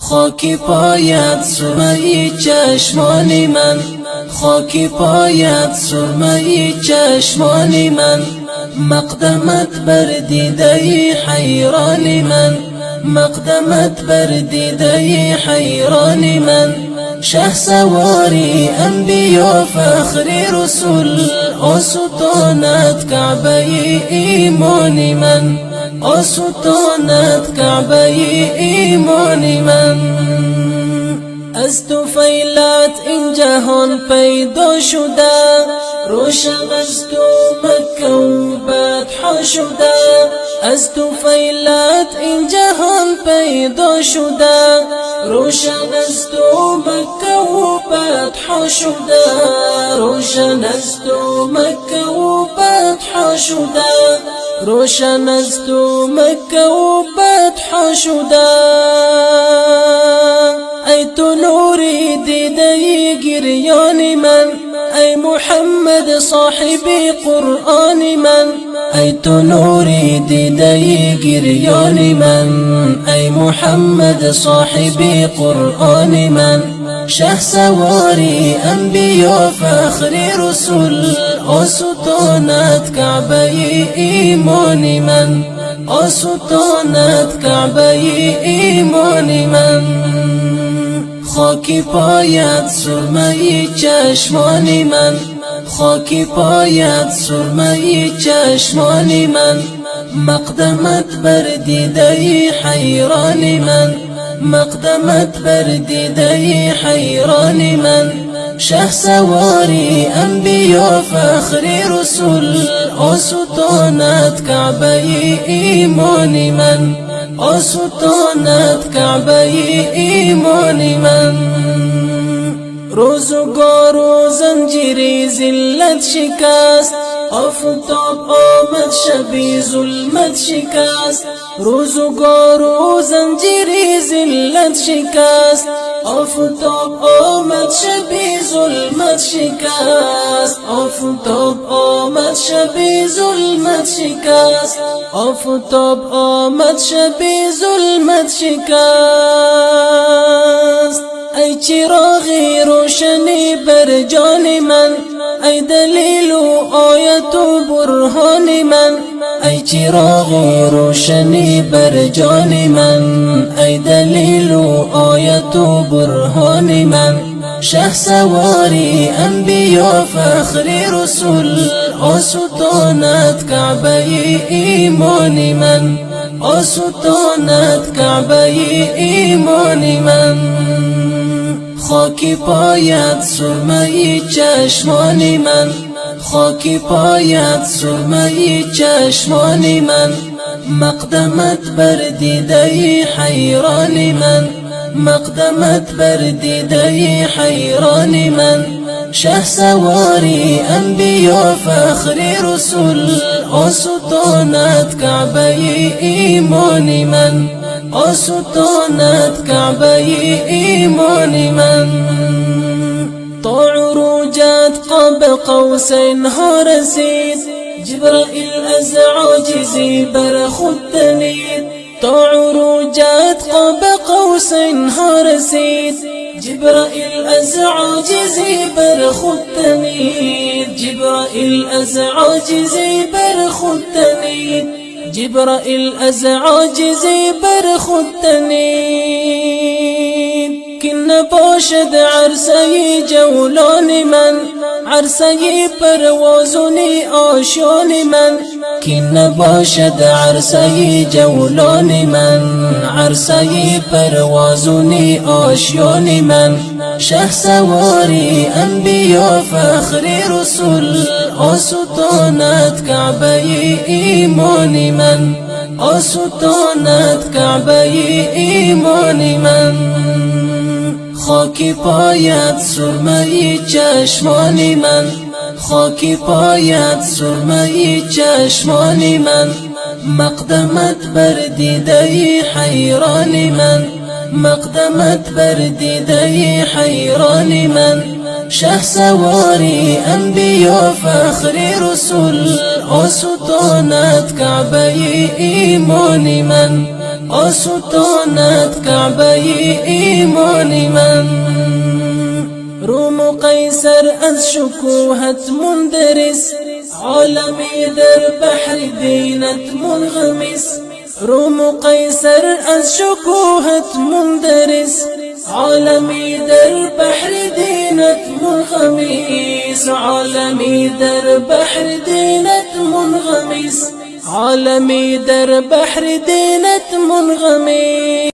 خاکی پایت سرمه چشمان من، خاکی پایت سرمه چشمان من، مقدمت بر دیده حیران من، مقدمت بر دیده حیران من، شه سواری انبیا فخر رسول، آستانت کعبه ایمان من، آستانت کعبه ایمان من. از طفیلت این جهان پیدا شده، روشن از تو مکه و فتح شده. از طفیلت این جهان پیدا شده، روشن از تو مکه و فتح شده، روشن از تو مکه و فتح شده، روشن از تو مکه و فتح شده. ای تو نوری دیده گریان من، ای محمد صاحب قرآن من، ای تو نوری دیده گریان من، ای محمد صاحب قرآن من، شه سواری انبیا فخر رسول، آستانت کعبه ایمان من، آستانت کعبه ایمان من. خاکی پایت سرمه چشمان من، خاکی پایت سرمه چشمان من، مقدمت بر دیده حیران من، مقدمت بر دیده حیران من، شه سواری انبیا فخر رسول، آستانت کعبه ایمان من، آستانت کعبه ایمان من. روزگار و زنجیر ذلت شکست، آفتاب آمد شب ظلمت شکست، روزگار و زنجیر ذلت شکست، آفتاب آمد شب ظلمت شکست، آفتاب آمد شب ظلمت شکست، آفتاب آمد شب ظلمت شکست. ای چراغی روشنی بر جان من، ای دلیل و آیت و برهان من، ای چراغی روشنی بر جان من، ای دلیل و آیت و برهان من، شه سواری انبیا فخر رسول، آستانت کعبه ایمان من، آستانت کعبه ایمان من. خاکی پایت سرمه چشمان من، خاکی پایت سرمه چشمان من، مقدمت بر دیده حیران من، مقدمت بر دیده حیران من، شه سواری انبیا فخر رسول، آستانت کعبه ایمان من، آستانت کعبه ایمان من. تا عروجت قاب قوسین ها رسید، جبرائیل از عاجزی بر خود تنید. تا عروجت قاب قوسین ها رسید، جبرائیل از عاجزی بر خود تنید، جبرائیل از عاجزی بر خود تنید، جبرائیل از عاجزی بر خود تنید. که نباشد عرصه جولان من، عرصه پروازونی آشان من، که نباشد عرصه جولان من، عرصه پروازونی آشان من، شه سواری انبیا فخر رسول، آستانت کعبه ایمان من، آستانت کعبه ایمان من. خاکی پایت سرمه چشمان من، خاکی پایت سرمه چشمان من، مقدمت بر دیده حیران من، مقدمت بر دیده حیران من، شه سواری انبیا فخر رسول، آستانت کعبه ایمان من، آسوتانت كعبة إيمان من روم قيصر از شکوهت مندرس عالمی در بحر دینت منغمس روم قیصر از شکوهت مندرس عالمی در بحر دینت منغمس عالمی در بحر دینت منغمس عالمی در بحر دینت منغمس